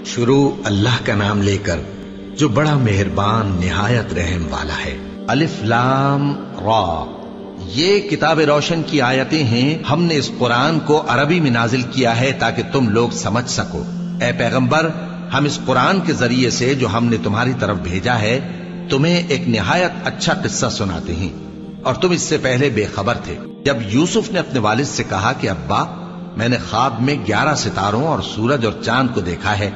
شروع اللہ کا نام لے کر جو بڑا مہربان نہایت رحم والا ہے۔ الف لام را، یہ کتاب روشن کی آیتیں ہیں۔ ہم نے اس قرآن کو عربی میں نازل کیا ہے تاکہ تم لوگ سمجھ سکو۔ اے پیغمبر، ہم اس قرآن کے ذریعے سے جو ہم نے تمہاری طرف بھیجا ہے تمہیں ایک نہایت اچھا قصہ سناتے ہیں، اور تم اس سے پہلے بے خبر تھے۔ جب یوسف نے اپنے والد سے کہا کہ ابا، میں نے خواب میں 11 ستاروں اور سورج اور چاند کو دیکھا ہے،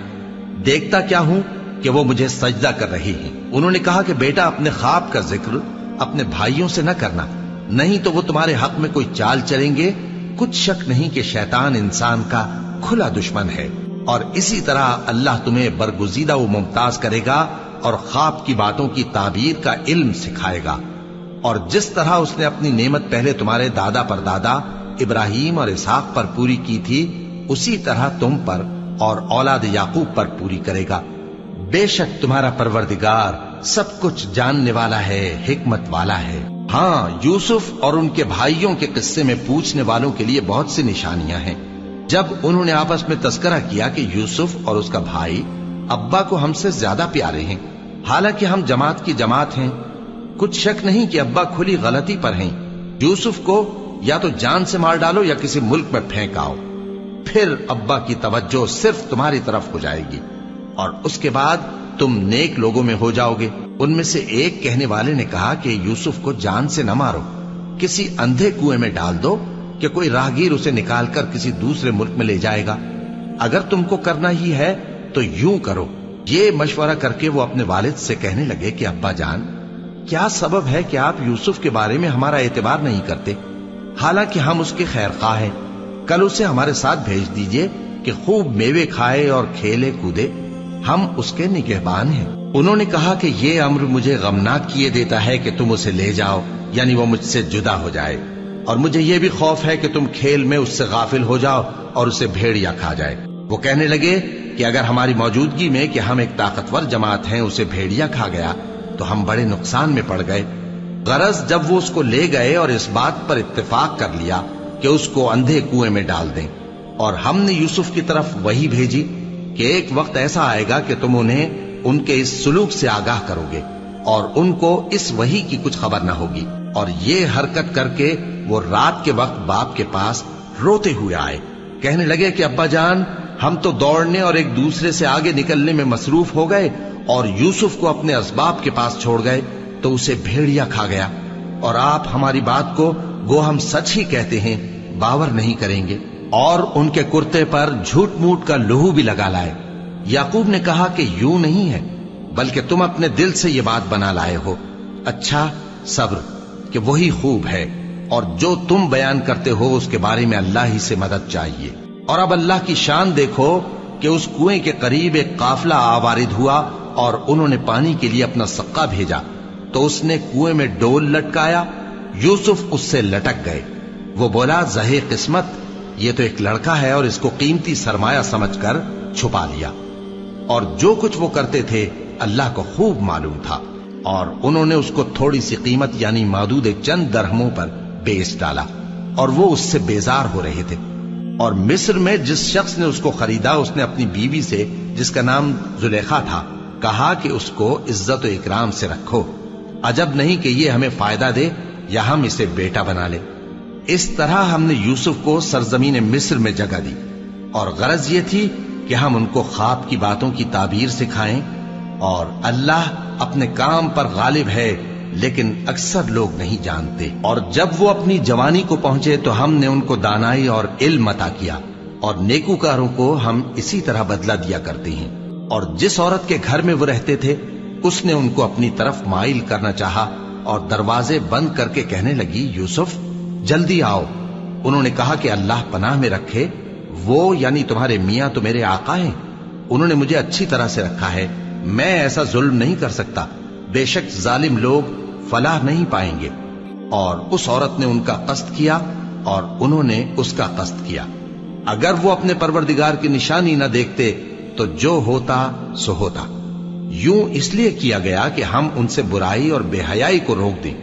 دیکھتا کیا ہوں کہ وہ مجھے سجدہ کر رہی ہیں۔ انہوں نے کہا کہ بیٹا، اپنے خواب کا ذکر اپنے بھائیوں سے نہ کرنا، نہیں تو وہ تمہارے حق میں کوئی چال چلیں گے۔ کچھ شک نہیں کہ شیطان انسان کا کھلا دشمن ہے، اور اسی طرح اللہ تمہیں برگزیدہ و ممتاز کرے گا اور خواب کی باتوں کی تعبیر کا علم سکھائے گا۔ اور جس طرح اس نے اپنی نعمت پہلے تمہارے دادا پر دادا ابراہیم اور اسحاق پر پوری کی تھی، اسی طرح تم پر اور اولاد یعقوب پر پوری کرے گا۔ بے شک تمہارا پروردگار سب کچھ جاننے والا ہے، حکمت والا ہے۔ ہاں، یوسف اور ان کے بھائیوں کے قصے میں پوچھنے والوں کے لیے بہت سی نشانیاں ہیں۔ جب انہوں نے آپس میں تذکرہ کیا کہ یوسف اور اس کا بھائی ابا کو ہم سے زیادہ پیارے ہیں، حالانکہ ہم جماعت کی جماعت ہیں، کچھ شک نہیں کہ ابا کھلی غلطی پر ہیں۔ یوسف کو یا تو جان سے مار ڈالو یا کسی ملک میں پھینک آؤ، پھر ابا کی توجہ صرف تمہاری طرف ہو جائے گی، اور اس کے بعد تم نیک لوگوں میں ہو جاؤ گے۔ ان میں سے ایک کہنے والے نے کہا کہ یوسف کو جان سے نہ مارو، کسی اندھے کنویں میں ڈال دو کہ کوئی راہگیر اسے نکال کر کسی دوسرے ملک میں لے جائے گا۔ اگر تم کو کرنا ہی ہے تو یوں کرو۔ یہ مشورہ کر کے وہ اپنے والد سے کہنے لگے کہ ابا جان، کیا سبب ہے کہ آپ یوسف کے بارے میں ہمارا اعتبار نہیں کرتے، حالانکہ ہم اس کے خیر خواہ ہیں؟ کل اسے ہمارے ساتھ بھیج دیجئے کہ خوب میوے کھائے اور کھیلے کودے، ہم اس کے نگہبان ہیں۔ انہوں نے کہا کہ یہ امر مجھے غمناک کیے دیتا ہے کہ تم اسے لے جاؤ، یعنی وہ مجھ سے جدا ہو جائے، اور مجھے یہ بھی خوف ہے کہ تم کھیل میں اس سے غافل ہو جاؤ اور اسے بھیڑیا کھا جائے۔ وہ کہنے لگے کہ اگر ہماری موجودگی میں کہ ہم ایک طاقتور جماعت ہیں اسے بھیڑیا کھا گیا تو ہم بڑے نقصان میں پڑ گئے۔ غرض جب وہ اس کو لے گئے اور اس بات پر اتفاق کر لیا کہ اس کو اندھے کنویں میں ڈال دیں، اور ہم نے یوسف کی طرف وحی بھیجی کہ ایک وقت ایسا آئے گا کہ تم انہیں ان کے اس سلوک سے آگاہ کرو گے، اور ان کو اس وحی کی کچھ خبر نہ ہوگی۔ اور یہ حرکت کر کے وہ رات کے وقت باپ کے پاس روتے ہوئے آئے، کہنے لگے کہ ابا جان، ہم تو دوڑنے اور ایک دوسرے سے آگے نکلنے میں مصروف ہو گئے اور یوسف کو اپنے اسباب کے پاس چھوڑ گئے تو اسے بھیڑیا کھا گیا، اور آپ ہماری بات کو گو ہم سچ ہی کہتے ہیں باور نہیں کریں گے۔ اور ان کے کرتے پر جھوٹ موٹ کا لہو بھی لگا لائے۔ یعقوب نے کہا کہ یوں نہیں ہے، بلکہ تم اپنے دل سے یہ بات بنا لائے ہو۔ اچھا، صبر کہ وہی خوب ہے، اور جو تم بیان کرتے ہو اس کے بارے میں اللہ ہی سے مدد چاہیے۔ اور اب اللہ کی شان دیکھو کہ اس کنویں کے قریب ایک قافلہ آوارد ہوا اور انہوں نے پانی کے لیے اپنا سقا بھیجا، تو اس نے کنویں میں ڈول لٹکایا، یوسف اس سے لٹک گئے۔ وہ بولا، زہے قسمت، یہ تو ایک لڑکا ہے، اور اس کو قیمتی سرمایہ سمجھ کر چھپا لیا۔ اور جو کچھ وہ کرتے تھے اللہ کو خوب معلوم تھا، اور انہوں نے اس کو تھوڑی سی قیمت یعنی مادود چند درہموں پر بیچ ڈالا، اور وہ اس سے بیزار ہو رہے تھے۔ اور مصر میں جس شخص نے اس کو خریدا اس نے اپنی بیوی سے، جس کا نام زلیخا تھا، کہا کہ اس کو عزت و اکرام سے رکھو، عجب نہیں کہ یہ ہمیں فائدہ دے یا ہم اسے بیٹا بنا لے۔ اس طرح ہم نے یوسف کو سرزمین مصر میں جگہ دی، اور غرض یہ تھی کہ ہم ان کو خواب کی باتوں کی تعبیر سکھائیں۔ اور اللہ اپنے کام پر غالب ہے، لیکن اکثر لوگ نہیں جانتے۔ اور جب وہ اپنی جوانی کو پہنچے تو ہم نے ان کو دانائی اور علم عطا کیا، اور نیکوکاروں کو ہم اسی طرح بدلہ دیا کرتے ہیں۔ اور جس عورت کے گھر میں وہ رہتے تھے اس نے ان کو اپنی طرف مائل کرنا چاہا، اور دروازے بند کر کے کہنے لگی، یوسف جلدی آؤ۔ انہوں نے کہا کہ اللہ پناہ میں رکھے، وہ یعنی تمہارے میاں تو میرے آقا ہیں، انہوں نے مجھے اچھی طرح سے رکھا ہے، میں ایسا ظلم نہیں کر سکتا، بے شک ظالم لوگ فلاح نہیں پائیں گے۔ اور اس عورت نے ان کا قصد کیا اور انہوں نے اس کا قصد کیا۔ اگر وہ اپنے پروردگار کی نشانی نہ دیکھتے تو جو ہوتا سو ہوتا۔ یوں اس لیے کیا گیا کہ ہم ان سے برائی اور بے حیائی کو روک دیں،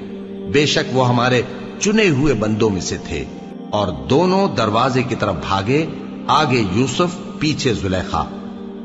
بے شک وہ ہمارے چنے ہوئے بندوں میں سے تھے۔ اور دونوں دروازے کی طرف بھاگے، آگے یوسف پیچھے زلیخا،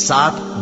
7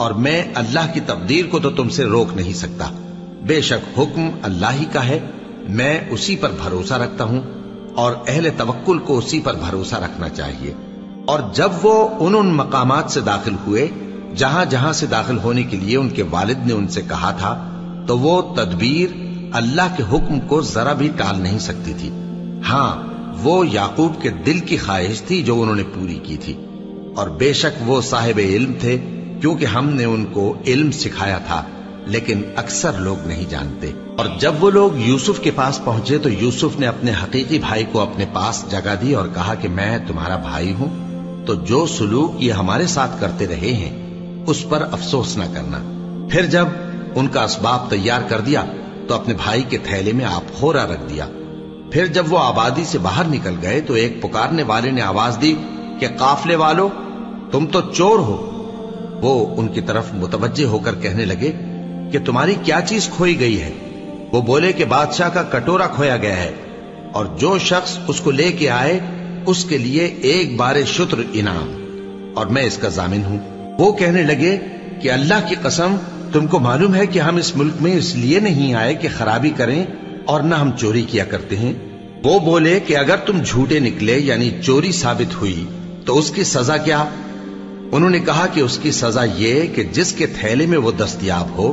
اور میں اللہ کی تقدیر کو تو تم سے روک نہیں سکتا. بے شک حکم اللہ ہی کا ہے، میں اسی پر بھروسہ رکھتا ہوں اور اہل توکل کو اسی پر بھروسہ رکھنا چاہیے. اور جب وہ ان مقامات سے داخل ہوئے جہاں جہاں سے داخل ہونے کے لیے ان کے والد نے ان سے کہا تھا، تو وہ تدبیر اللہ کے حکم کو ذرا بھی ٹال نہیں سکتی تھی. ہاں، وہ یعقوب کے دل کی خواہش تھی جو انہوں نے پوری کی تھی. اور بے شک وہ صاحب علم تھے، کیونکہ ہم نے ان کو علم سکھایا تھا، لیکن اکثر لوگ نہیں جانتے. اور جب وہ لوگ یوسف کے پاس پہنچے تو یوسف نے اپنے حقیقی بھائی کو اپنے پاس جگہ دی اور کہا کہ میں تمہارا بھائی ہوں، تو جو سلوک یہ ہمارے ساتھ کرتے رہے ہیں اس پر افسوس نہ کرنا. پھر جب ان کا اسباب تیار کر دیا تو اپنے بھائی کے تھیلے میں آپ خورا رکھ دیا. پھر جب وہ آبادی سے باہر نکل گئے تو ایک پکارنے والے نے آواز دی کہ قافلے والو، تم تو چور ہو. وہ ان کی طرف متوجہ ہو کر کہنے لگے کہ تمہاری کیا چیز کھوئی گئی ہے؟ وہ بولے کہ بادشاہ کا کٹورا کھویا گیا ہے، اور جو شخص اس کو لے کے آئے اس کے لیے 1 بار شتر انعام، اور میں اس کا ضامن ہوں. وہ کہنے لگے کہ اللہ کی قسم، تم کو معلوم ہے کہ ہم اس ملک میں اس لیے نہیں آئے کہ خرابی کریں اور نہ ہم چوری کیا کرتے ہیں. وہ بولے کہ اگر تم جھوٹے نکلے یعنی چوری ثابت ہوئی تو اس کی سزا کیا؟ انہوں نے کہا کہ اس کی سزا یہ کہ جس کے تھیلے میں وہ دستیاب ہو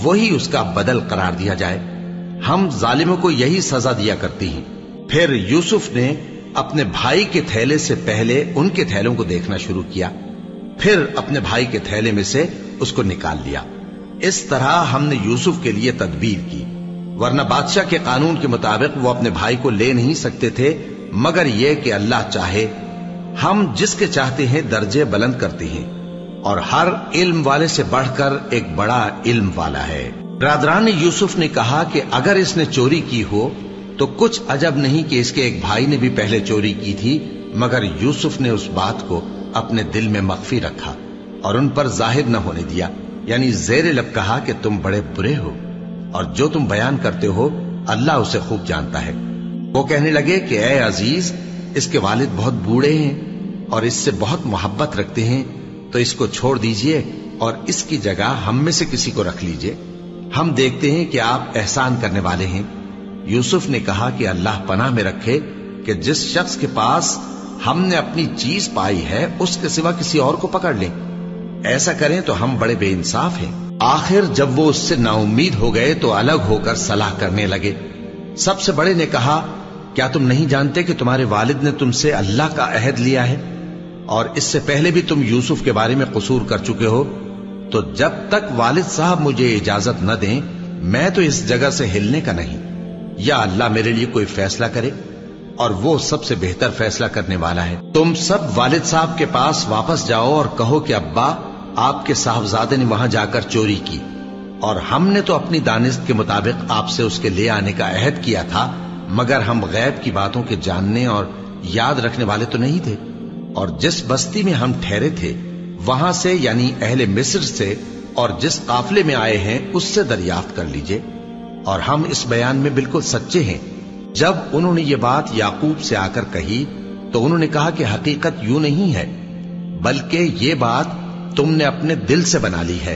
وہی اس کا بدل قرار دیا جائے. ہم ظالموں کو یہی سزا دیا کرتی ہیں. پھر یوسف نے اپنے بھائی کے تھیلے سے پہلے ان کے تھیلوں کو دیکھنا شروع کیا، پھر اپنے بھائی کے تھیلے میں سے اس کو نکال لیا. اس طرح ہم نے یوسف کے لیے تدبیر کی، ورنہ بادشاہ کے قانون کے مطابق وہ اپنے بھائی کو لے نہیں سکتے تھے مگر یہ کہ اللہ چاہے. ہم جس کے چاہتے ہیں درجے بلند کرتے ہیں، اور ہر علم والے سے بڑھ کر ایک بڑا علم والا ہے. برادران یوسف نے کہا کہ اگر اس نے چوری کی ہو تو کچھ عجب نہیں کہ اس کے ایک بھائی نے بھی پہلے چوری کی تھی، مگر یوسف نے اس بات کو اپنے دل میں مخفی رکھا اور ان پر ظاہر نہ ہونے دیا. یعنی زیر لب کہا کہ تم بڑے برے ہو اور جو تم بیان کرتے ہو اللہ اسے خوب جانتا ہے. وہ کہنے لگے کہ اے عزیز، اس کے والد بہت بوڑھے ہیں اور اس سے بہت محبت رکھتے ہیں، تو اس کو چھوڑ دیجئے اور اس کی جگہ ہم میں سے کسی کو رکھ لیجئے. ہم دیکھتے ہیں کہ آپ احسان کرنے والے ہیں. یوسف نے کہا کہ اللہ پناہ میں رکھے کہ جس شخص کے پاس ہم نے اپنی چیز پائی ہے اس کے سوا کسی اور کو پکڑ لیں. ایسا کریں تو ہم بڑے بے انصاف ہیں. آخر جب وہ اس سے نا امید ہو گئے تو الگ ہو کر صلاح کرنے لگے. سب سے بڑے نے کہا کیا تم نہیں جانتے کہ تمہارے والد نے تم سے اللہ کا عہد لیا ہے اور اس سے پہلے بھی تم یوسف کے بارے میں قصور کر چکے ہو؟ تو جب تک والد صاحب مجھے اجازت نہ دیں میں تو اس جگہ سے ہلنے کا نہیں. یا اللہ میرے لیے کوئی فیصلہ کرے، اور وہ سب سے بہتر فیصلہ کرنے والا ہے. تم سب والد صاحب کے پاس واپس جاؤ اور کہو کہ ابا، آپ کے صاحبزادے نے وہاں جا کر چوری کی، اور ہم نے تو اپنی دانست کے مطابق آپ سے اس کے لے آنے کا عہد کیا تھا، مگر ہم غیب کی باتوں کے جاننے اور یاد رکھنے والے تو نہیں تھے. اور جس بستی میں ہم ٹھہرے تھے وہاں سے یعنی اہل مصر سے اور جس قافلے میں آئے ہیں اس سے دریافت کر لیجئے، اور ہم اس بیان میں بالکل سچے ہیں. جب انہوں نے یہ بات یعقوب سے آ کر کہی تو انہوں نے کہا کہ حقیقت یوں نہیں ہے، بلکہ یہ بات تم نے اپنے دل سے بنا لی ہے،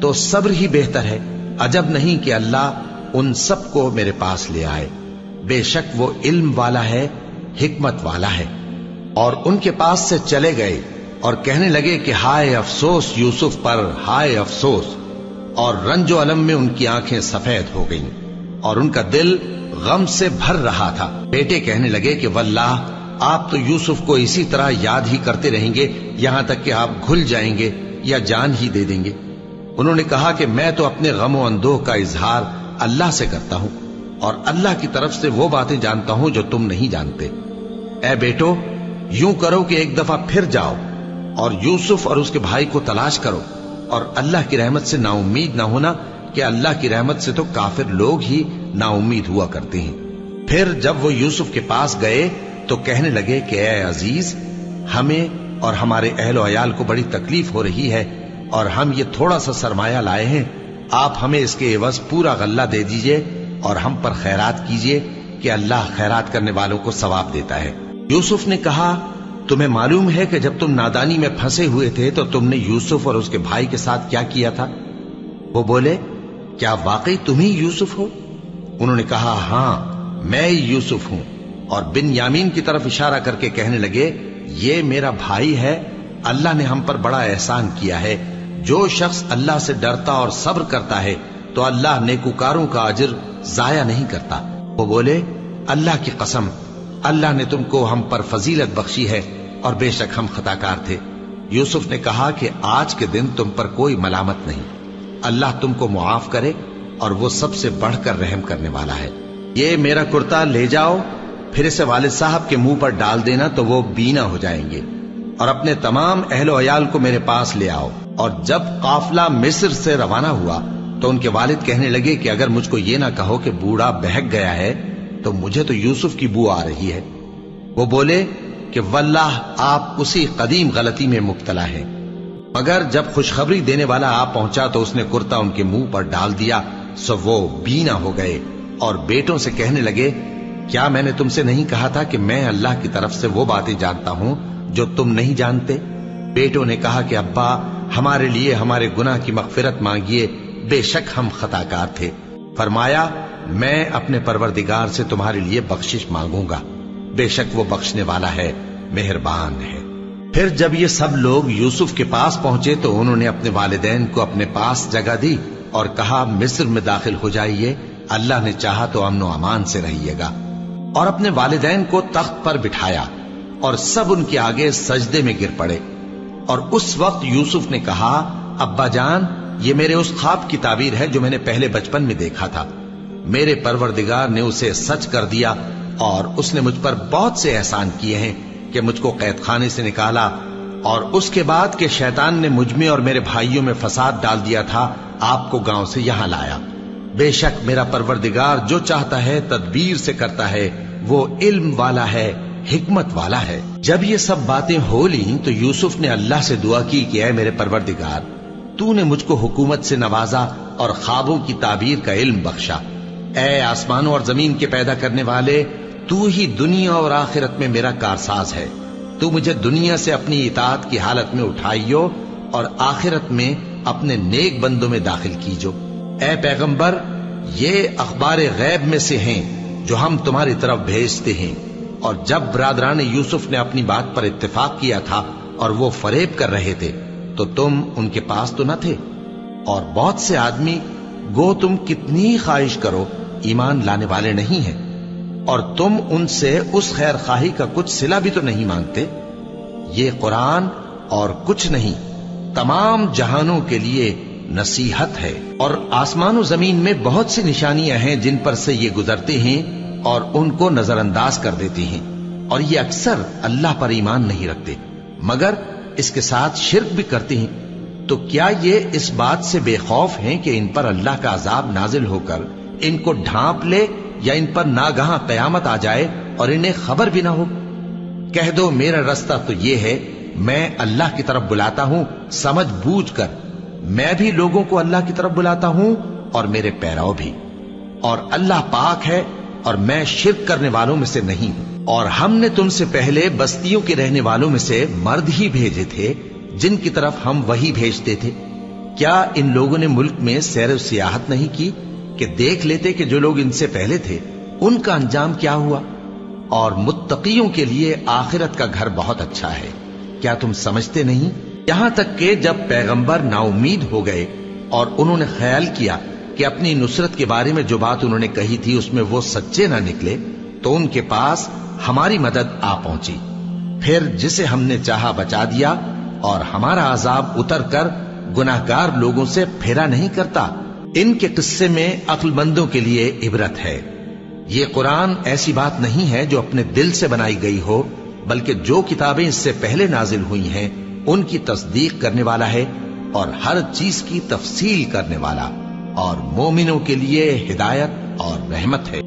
تو صبر ہی بہتر ہے. عجب نہیں کہ اللہ ان سب کو میرے پاس لے آئے. بے شک وہ علم والا ہے، حکمت والا ہے. اور ان کے پاس سے چلے گئے اور کہنے لگے کہ ہائے افسوس یوسف پر، ہائے افسوس. اور رنج و الم میں ان کی آنکھیں سفید ہو گئیں اور ان کا دل غم سے بھر رہا تھا. بیٹے کہنے لگے کہ واللہ آپ تو یوسف کو اسی طرح یاد ہی کرتے رہیں گے یہاں تک کہ آپ گھل جائیں گے یا جان ہی دے دیں گے. انہوں نے کہا کہ میں تو اپنے غم و اندوہ کا اظہار اللہ سے کرتا ہوں اور اللہ کی طرف سے وہ باتیں جانتا ہوں جو تم نہیں جانتے. اے بیٹو، یوں کرو کہ ایک دفعہ پھر جاؤ اور یوسف اور اس کے بھائی کو تلاش کرو، اور اللہ کی رحمت سے نا امید نہ ہونا کہ اللہ کی رحمت سے تو کافر لوگ ہی نا امید ہوا کرتے ہیں. پھر جب وہ یوسف کے پاس گئے تو کہنے لگے کہ اے عزیز، ہمیں اور ہمارے اہل و عیال کو بڑی تکلیف ہو رہی ہے اور ہم یہ تھوڑا سا سرمایہ لائے ہیں، آپ ہمیں اس کے عوض پورا غلہ دے دیجئے اور ہم پر خیرات کیجئے کہ اللہ خیرات کرنے والوں کو ثواب دیتا ہے. یوسف نے کہا تمہیں معلوم ہے کہ جب تم نادانی میں پھنسے ہوئے تھے تو تم نے یوسف اور اس کے بھائی کے ساتھ کیا کیا تھا؟ وہ بولے کیا واقعی تم ہی یوسف ہو؟ انہوں نے کہا ہاں میں یوسف ہوں، اور بن یامین کی طرف اشارہ کر کے کہنے لگے یہ میرا بھائی ہے، اللہ نے ہم پر بڑا احسان کیا ہے، جو شخص اللہ سے ڈرتا اور صبر کرتا ہے تو اللہ نیکوکاروں کا اجر ضائع نہیں کرتا۔ وہ بولے اللہ کی قسم اللہ نے تم کو ہم پر فضیلت بخشی ہے اور بے شک ہم خطاکار تھے۔ یوسف نے کہا کہ آج کے دن تم پر کوئی ملامت نہیں، اللہ تم کو معاف کرے اور وہ سب سے بڑھ کر رحم کرنے والا ہے۔ یہ میرا کرتا لے جاؤ، پھر اسے والد صاحب کے منہ پر ڈال دینا تو وہ بینا ہو جائیں گے، اور اپنے تمام اہل و عیال کو میرے پاس لے آؤ۔ اور جب قافلہ مصر سے روانہ ہوا تو ان کے والد کہنے لگے کہ اگر مجھ کو یہ نہ کہو کہ بوڑھا بہک گیا ہے تو مجھے تو یوسف کی بو آ رہی ہے۔ وہ بولے کہ واللہ آپ اسی قدیم غلطی میں مبتلا ہیں۔ مگر جب خوشخبری دینے والا آپ پہنچا تو اس نے کرتا ان کے منہ پر ڈال دیا، سو وہ بینا ہو گئے اور بیٹوں سے کہنے لگے کیا میں نے تم سے نہیں کہا تھا کہ میں اللہ کی طرف سے وہ باتیں جانتا ہوں جو تم نہیں جانتے؟ بیٹوں نے کہا کہ ابا ہمارے لیے ہمارے گناہ کی مغفرت مانگیے، بے شک ہم خطاکار تھے۔ فرمایا میں اپنے پروردگار سے تمہارے لیے بخشش مانگوں گا، بے شک وہ بخشنے والا ہے، مہربان ہے۔ پھر جب یہ سب لوگ یوسف کے پاس پہنچے تو انہوں نے اپنے والدین کو اپنے پاس جگہ دی اور کہا مصر میں داخل ہو جائیے، اللہ نے چاہا تو امن و امان سے رہیے گا۔ اور اپنے والدین کو تخت پر بٹھایا اور سب ان کے آگے سجدے میں گر پڑے۔ اور اس وقت یوسف نے کہا ابا جان یہ میرے اس خواب کی تعبیر ہے جو میں نے پہلے بچپن میں دیکھا تھا، میرے پروردگار نے اسے سچ کر دیا اور اس نے مجھ پر بہت سے احسان کیے ہیں کہ مجھ کو قید خانے سے نکالا، اور اس کے بعد کہ شیطان نے مجھ میں اور میرے بھائیوں میں فساد ڈال دیا تھا آپ کو گاؤں سے یہاں لایا۔ بے شک میرا پروردگار جو چاہتا ہے تدبیر سے کرتا ہے، وہ علم والا ہے، حکمت والا ہے۔ جب یہ سب باتیں ہو لیں تو یوسف نے اللہ سے دعا کی کہ اے میرے پروردگار تو نے مجھ کو حکومت سے نوازا اور خوابوں کی تعبیر کا علم بخشا۔ اے آسمانوں اور زمین کے پیدا کرنے والے، تو ہی دنیا اور آخرت میں میرا کارساز ہے، تو مجھے دنیا سے اپنی اطاعت کی حالت میں اٹھائیو اور آخرت میں اپنے نیک بندوں میں داخل کیجو۔ اے پیغمبر یہ اخبار غیب میں سے ہیں جو ہم تمہاری طرف بھیجتے ہیں۔ اور جب برادران یوسف نے اپنی بات پر اتفاق کیا تھا اور وہ فریب کر رہے تھے تو تم ان کے پاس تو نہ تھے، اور بہت سے آدمی گو تم کتنی خواہش کرو ایمان لانے والے نہیں ہیں، اور تم ان سے اس خیر خواہی کا کچھ صلہ بھی تو نہیں مانگتے۔ یہ قرآن اور کچھ نہیں تمام جہانوں کے لیے نصیحت ہے، اور آسمان و زمین میں بہت سی نشانیاں ہیں جن پر سے یہ گزرتے ہیں اور ان کو نظر انداز کر دیتے ہیں، اور یہ اکثر اللہ پر ایمان نہیں رکھتے مگر اس کے ساتھ شرک بھی کرتے ہیں۔ تو کیا یہ اس بات سے بے خوف ہیں کہ ان پر اللہ کا عذاب نازل ہو کر ان کو ڈھانپ لے یا ان پر ناگہاں قیامت آ جائے اور انہیں خبر بھی نہ ہو؟ کہہ دو میرا رستہ تو یہ ہے، میں اللہ کی طرف بلاتا ہوں سمجھ بوجھ کر، میں بھی لوگوں کو اللہ کی طرف بلاتا ہوں اور میرے پیراؤ بھی، اور اللہ پاک ہے اور میں شرک کرنے والوں میں سے نہیں ہوں۔ اور ہم نے تم سے پہلے بستیوں کے رہنے والوں میں سے مرد ہی بھیجے تھے جن کی طرف ہم وہی بھیجتے تھے۔ کیا ان لوگوں نے ملک میں سیر و سیاحت نہیں کی کہ دیکھ لیتے کہ جو لوگ ان سے پہلے تھے ان کا انجام کیا ہوا؟ اور متقیوں کے لیے آخرت کا گھر بہت اچھا ہے، کیا تم سمجھتے نہیں؟ یہاں تک کہ جب پیغمبر نا امید ہو گئے اور انہوں نے خیال کیا کہ اپنی نصرت کے بارے میں جو بات انہوں نے کہی تھی اس میں وہ سچے نہ نکلے، تو ان کے پاس ہماری مدد آ پہنچی، پھر جسے ہم نے چاہا بچا دیا، اور ہمارا عذاب اتر کر گناہگار لوگوں سے پھیرا نہیں کرتا۔ ان کے قصے میں عقل مندوں کے لیے عبرت ہے۔ یہ قرآن ایسی بات نہیں ہے جو اپنے دل سے بنائی گئی ہو، بلکہ جو کتابیں اس سے پہلے نازل ہوئی ہیں ان کی تصدیق کرنے والا ہے اور ہر چیز کی تفصیل کرنے والا، اور مومنوں کے لیے ہدایت اور رحمت ہے۔